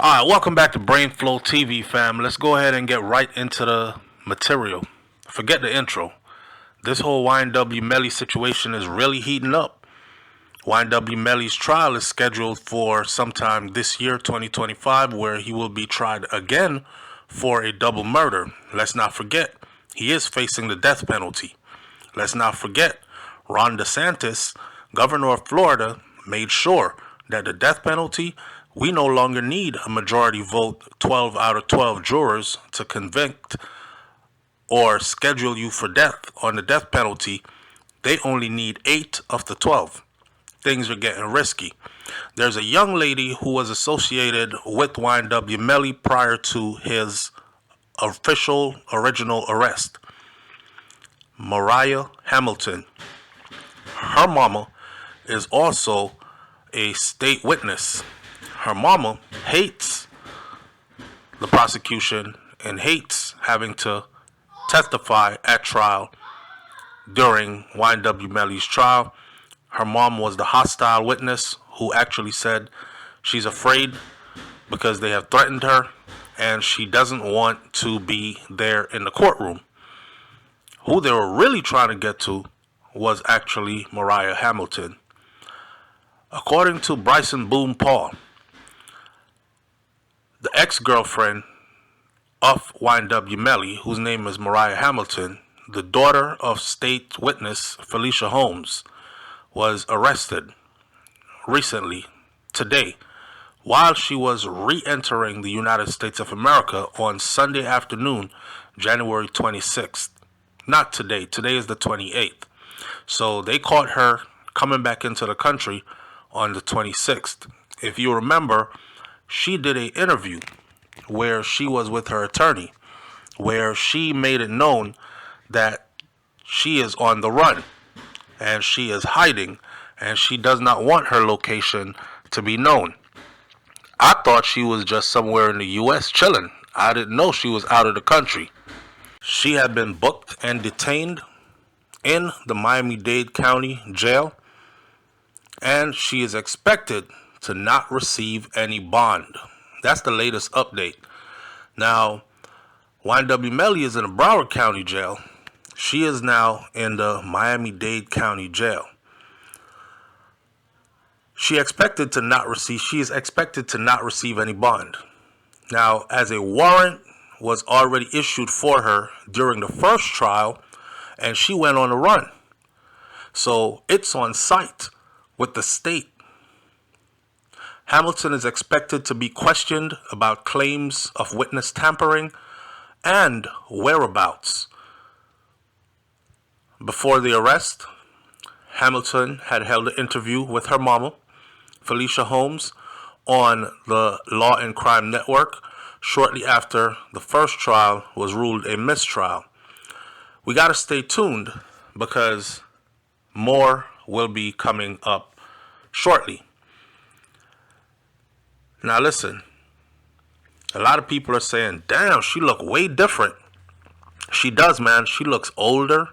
Alright, welcome back to BrainFLoTv, fam. Let's go ahead and get right into the material. Forget the intro. This whole YNW Melly situation is really heating up. YNW Melly's trial is scheduled for sometime this year, 2025, where he will be tried again for a double murder. Let's not forget, he is facing the death penalty. Let's not forget, Ron DeSantis, governor of Florida, made sure that the death penalty, we no longer need a majority vote, 12 out of 12 jurors, to convict or schedule you for death on the death penalty. They only need 8 of the 12. Things are getting risky. There's a young lady who was associated with YNW Melly prior to his official original arrest. Mariah Hamilton. Her mama is also a state witness. Her mama hates the prosecution and hates having to testify at trial during YNW Melly's trial. Her mom was the hostile witness who actually said she's afraid because they have threatened her and she doesn't want to be there in the courtroom. Who they were really trying to get to was actually Mariah Hamilton. According to Bryson Boone Paul, the ex-girlfriend of YNW Melly, whose name is Mariah Hamilton, the daughter of state witness Felicia Holmes, was arrested recently, today, while she was re-entering the United States of America on Sunday afternoon, January 26th. Not today. Today is the 28th. So they caught her coming back into the country on the 26th. If you remember, she did an interview where she was with her attorney, where she made it known that she is on the run and she is hiding and she does not want her location to be known. I thought she was just somewhere in the U.S. chilling. I didn't know she was out of the country. She had been booked and detained in the Miami-Dade County jail, and she is expected to not receive any bond. That's the latest update. Now, YNW Melly is in the Broward County jail. She is now in the Miami-Dade County jail. She is expected to not receive any bond. Now, as a warrant was already issued for her during the first trial, and she went on a run. So it's on site with the state. Hamilton is expected to be questioned about claims of witness tampering and whereabouts. Before the arrest, Hamilton had held an interview with her mama, Felicia Holmes, on the Law and Crime Network shortly after the first trial was ruled a mistrial. We got to stay tuned because more will be coming up shortly. Now listen, a lot of people are saying, damn, she look way different. She does, man. She looks older.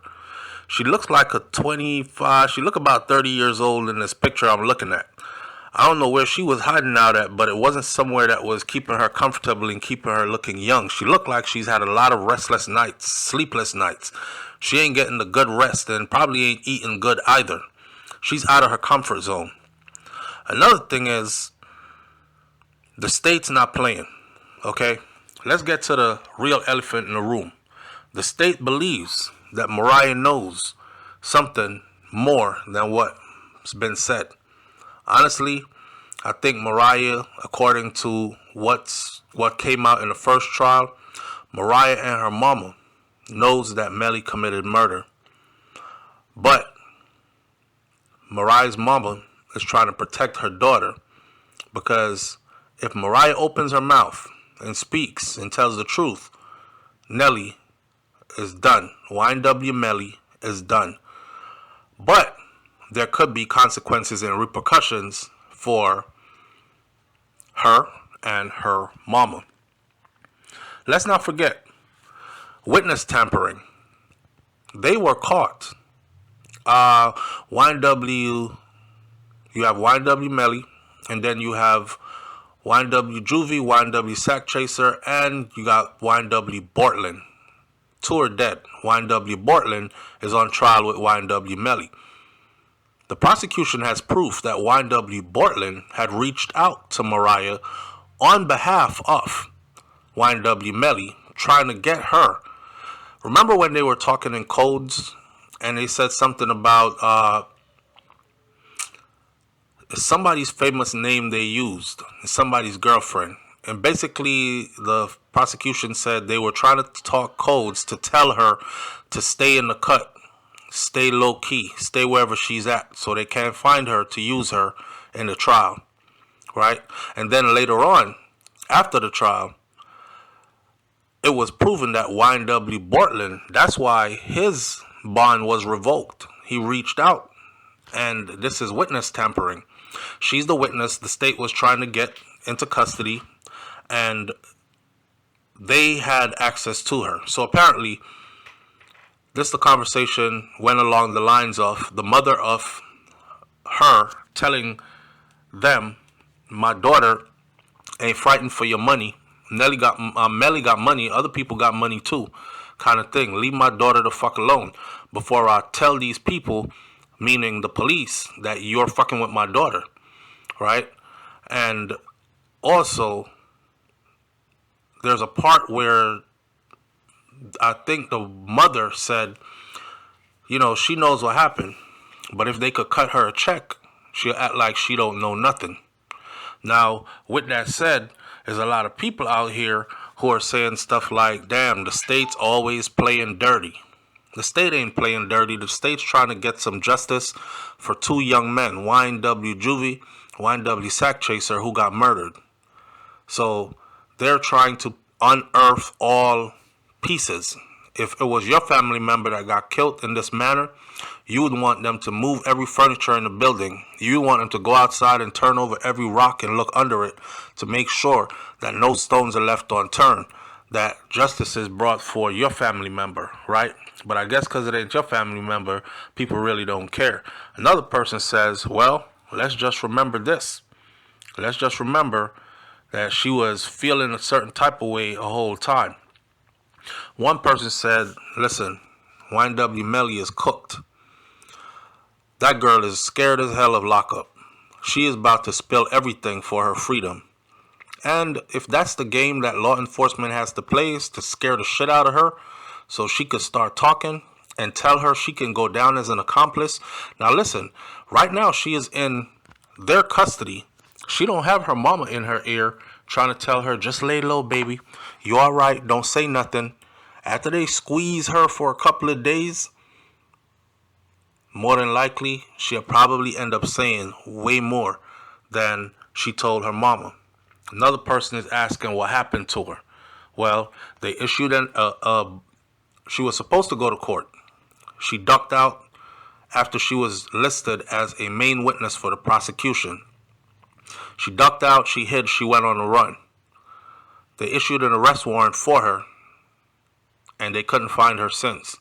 She looks like a 25. She look about 30 years old in this picture I'm looking at. I don't know where she was hiding out at, but it wasn't somewhere that was keeping her comfortable and keeping her looking young. She looked like she's had a lot of restless nights, sleepless nights. She ain't getting the good rest and probably ain't eating good either. She's out of her comfort zone. Another thing is, the state's not playing, okay? Let's get to the real elephant in the room. The state believes that Mariah knows something more than what's been said. Honestly, I think Mariah, according to what came out in the first trial, Mariah and her mama knows that Melly committed murder. But Mariah's mama is trying to protect her daughter because if Mariah opens her mouth and speaks and tells the truth, Nelly is done. YNW Melly is done. But there could be consequences and repercussions for her and her mama. Let's not forget, witness tampering. They were caught. YNW, you have YNW Melly, and then you have YNW Juvie, YNW Sack Chaser, and you got YNW Bortland. Two are dead. YNW Bortland is on trial with YNW Melly. The prosecution has proof that YNW Bortland had reached out to Mariah on behalf of YNW Melly, trying to get her. Remember when they were talking in codes and they said something about somebody's famous name they used, somebody's girlfriend. And basically the prosecution said they were trying to talk codes to tell her to stay in the cut, stay low key, stay wherever she's at, so they can't find her to use her in the trial, right? And then later on, after the trial, it was proven that YNW Bortland, that's why his bond was revoked. He reached out, and this is witness tampering. She's the witness the state was trying to get into custody, and they had access to her. So apparently, the conversation went along the lines of the mother of her telling them, my daughter ain't frightened for your money. Melly got money, other people got money too, kind of thing. Leave my daughter the fuck alone before I tell these people, meaning the police, that you're fucking with my daughter, right? And also, there's a part where I think the mother said, you know, she knows what happened, but if they could cut her a check, she'll act like she don't know nothing. Now, with that said, there's a lot of people out here who are saying stuff like, damn, the state's always playing dirty. The state ain't playing dirty. The state's trying to get some justice for two young men, YNW Juvie, YNW Sack Chaser, who got murdered. So they're trying to unearth all pieces. If it was your family member that got killed in this manner, you would want them to move every furniture in the building. You would want them to go outside and turn over every rock and look under it to make sure that no stones are left unturned, that justice is brought for your family member, right? But I guess because it ain't your family member, people really don't care. Another person says, well, let's just remember this. Let's just remember that she was feeling a certain type of way a whole time. One person said, listen, YNW Melly is cooked. That girl is scared as hell of lockup. She is about to spill everything for her freedom. And if that's the game that law enforcement has to play, is to scare the shit out of her so she could start talking and tell her she can go down as an accomplice. Now listen, right now she is in their custody. She don't have her mama in her ear trying to tell her, just lay low, baby. You all right? Don't say nothing. After they squeeze her for a couple of days, more than likely, she'll probably end up saying way more than she told her mama. Another person is asking what happened to her. Well, they issued she was supposed to go to court. She ducked out after she was listed as a main witness for the prosecution. She ducked out, she hid, she went on a run. They issued an arrest warrant for her, and they couldn't find her since.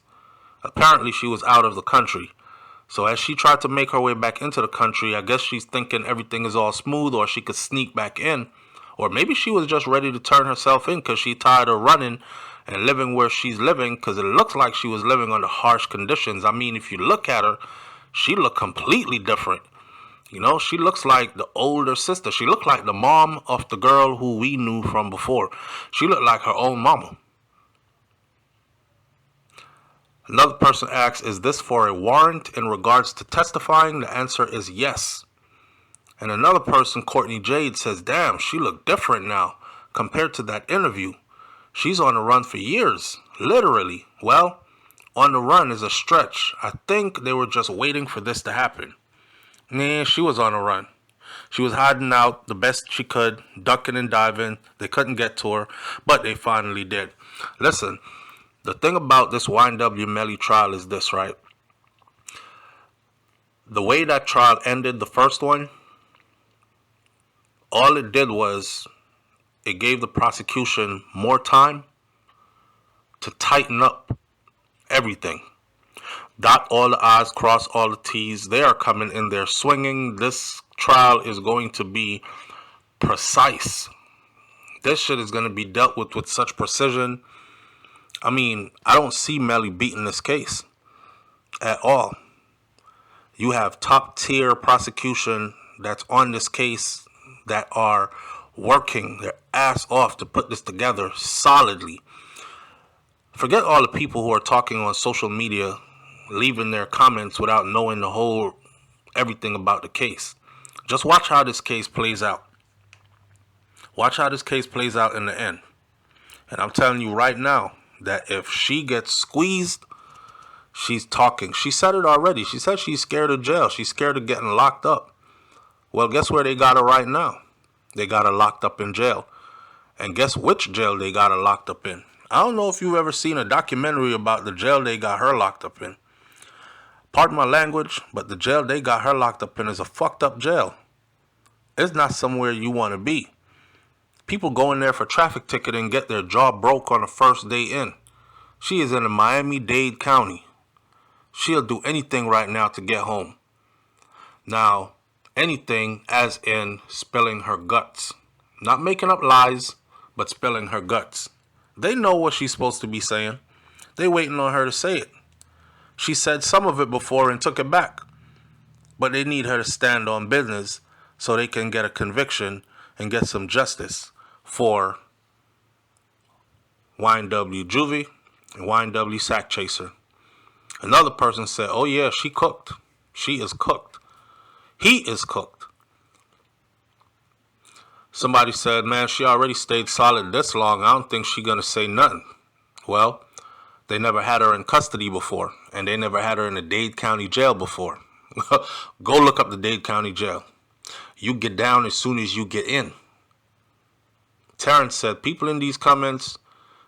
Apparently, she was out of the country. So as she tried to make her way back into the country, I guess she's thinking everything is all smooth, or she could sneak back in. Or maybe she was just ready to turn herself in because she tired of running and living where she's living, because it looks like she was living under harsh conditions. I mean, if you look at her, she looked completely different. You know, she looks like the older sister. She looked like the mom of the girl who we knew from before. She looked like her own mama. Another person asks, is this for a warrant in regards to testifying? The answer is yes. And another person, Courtney Jade, says, damn, she looked different now compared to that interview. She's on the run for years, literally. Well, on the run is a stretch. I think they were just waiting for this to happen. Nah, she was on the run. She was hiding out the best she could, ducking and diving. They couldn't get to her, but they finally did. Listen, the thing about this YNW Melly trial is this, right? The way that trial ended, the first one, all it did was it gave the prosecution more time to tighten up everything. Dot all the I's, cross all the T's. They are coming in there swinging. This trial is going to be precise. This shit is going to be dealt with such precision. I mean, I don't see Melly beating this case at all. You have top tier prosecution that's on this case that are working their ass off to put this together solidly. Forget all the people who are talking on social media, leaving their comments without knowing the whole everything about the case. Just watch how this case plays out. Watch how this case plays out in the end. And I'm telling you right now that if she gets squeezed, she's talking. She said it already. She said she's scared of jail. She's scared of getting locked up. Well, guess where they got her right now? They got her locked up in jail. And guess which jail they got her locked up in? I don't know if you've ever seen a documentary about the jail they got her locked up in. Pardon my language, but the jail they got her locked up in is a fucked up jail. It's not somewhere you want to be. People go in there for traffic ticket and get their jaw broke on the first day in. She is in the Miami-Dade County. She'll do anything right now to get home. Now, anything as in spilling her guts. Not making up lies, but spilling her guts. They know what she's supposed to be saying. They waiting on her to say it. She said some of it before and took it back. But they need her to stand on business so they can get a conviction and get some justice for YNW Juvie and YNW Sack Chaser. Another person said, oh yeah, she cooked. She is cooked. He is cooked. Somebody said, man, she already stayed solid this long. I don't think she gonna say nothing. Well, they never had her in custody before, and they never had her in the Dade County Jail before. Go look up the Dade County Jail. You get down as soon as you get in. Terrence said, people in these comments,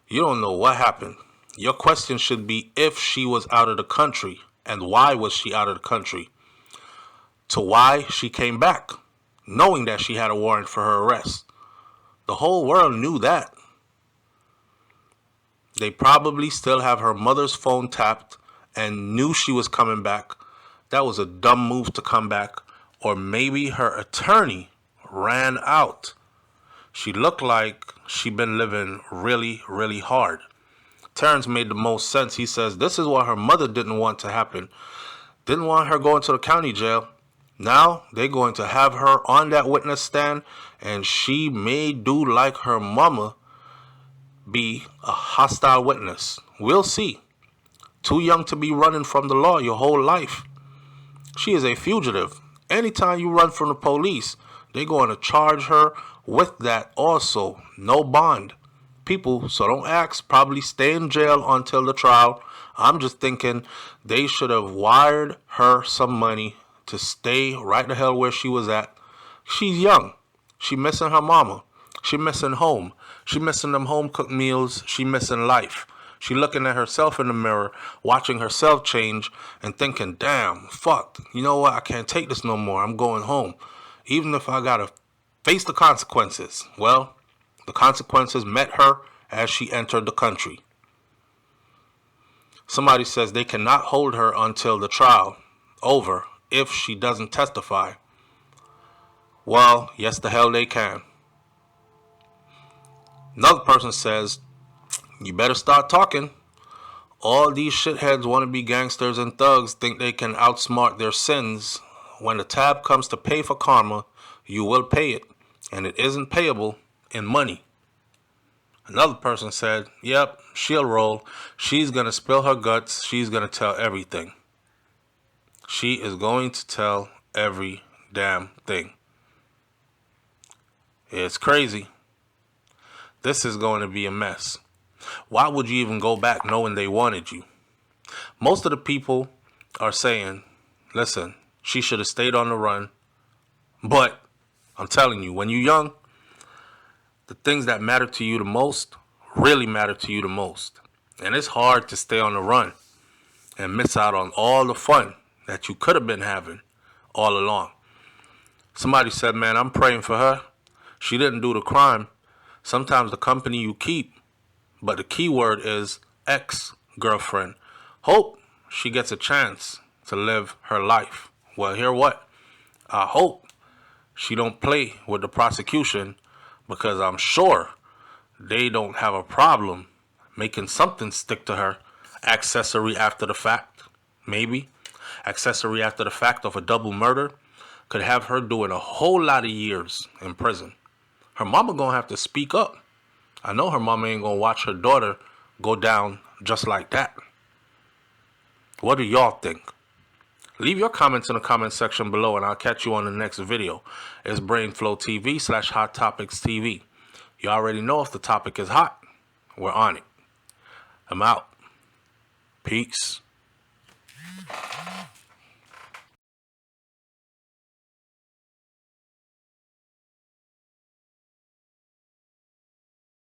you don't know what happened. Your question should be if she was out of the country, and why was she out of the country? To why she came back, knowing that she had a warrant for her arrest. The whole world knew that. They probably still have her mother's phone tapped and knew she was coming back. That was a dumb move to come back. Or maybe her attorney ran out. She looked like she'd been living really, really hard. Terrence made the most sense. He says, this is what her mother didn't want to happen. Didn't want her going to the county jail. Now they're going to have her on that witness stand, and she may do like her mama, be a hostile witness. We'll see. Too young to be running from the law your whole life. She is a fugitive. Anytime you run from the police, they're going to charge her with that also. No bond. People, so don't ask, probably stay in jail until the trial. I'm just thinking they should have wired her some money to stay right the hell where she was at. She's young. She missing her mama. She missing home. She missing them home-cooked meals. She missing life. She looking at herself in the mirror, watching herself change, and thinking, damn, fuck, you know what? I can't take this no more. I'm going home. Even if I gotta face the consequences. Well, the consequences met her as she entered the country. Somebody says they cannot hold her until the trial over if she doesn't testify. Well, yes, the hell they can. Another person says, you better start talking. All these shitheads want to be gangsters and thugs think they can outsmart their sins. When the tab comes to pay for karma, you will pay it. And it isn't payable in money. Another person said, yep, she'll roll. She's going to spill her guts. She's going to tell everything. She is going to tell every damn thing. It's crazy. This is going to be a mess. Why would you even go back knowing they wanted you? Most of the people are saying, listen, she should have stayed on the run. But I'm telling you, when you're young, the things that matter to you the most really matter to you the most. And it's hard to stay on the run and miss out on all the fun that you could have been having all along. Somebody said, man, I'm praying for her. She didn't do the crime. Sometimes the company you keep, but the key word is ex-girlfriend. Hope she gets a chance to live her life. Well, hear what? I hope She don't play with the prosecution because I'm sure they don't have a problem making something stick to her. Accessory after the fact, maybe. Accessory after the fact of a double murder could have her doing a whole lot of years in prison. Her mama gonna have to speak up. I know her mama ain't gonna watch her daughter go down just like that. What do y'all think? Leave your comments in the comment section below and I'll catch you on the next video. It's BrainFLoTv / Hot Topics TV. You already know if the topic is hot, we're on it. I'm out. Peace.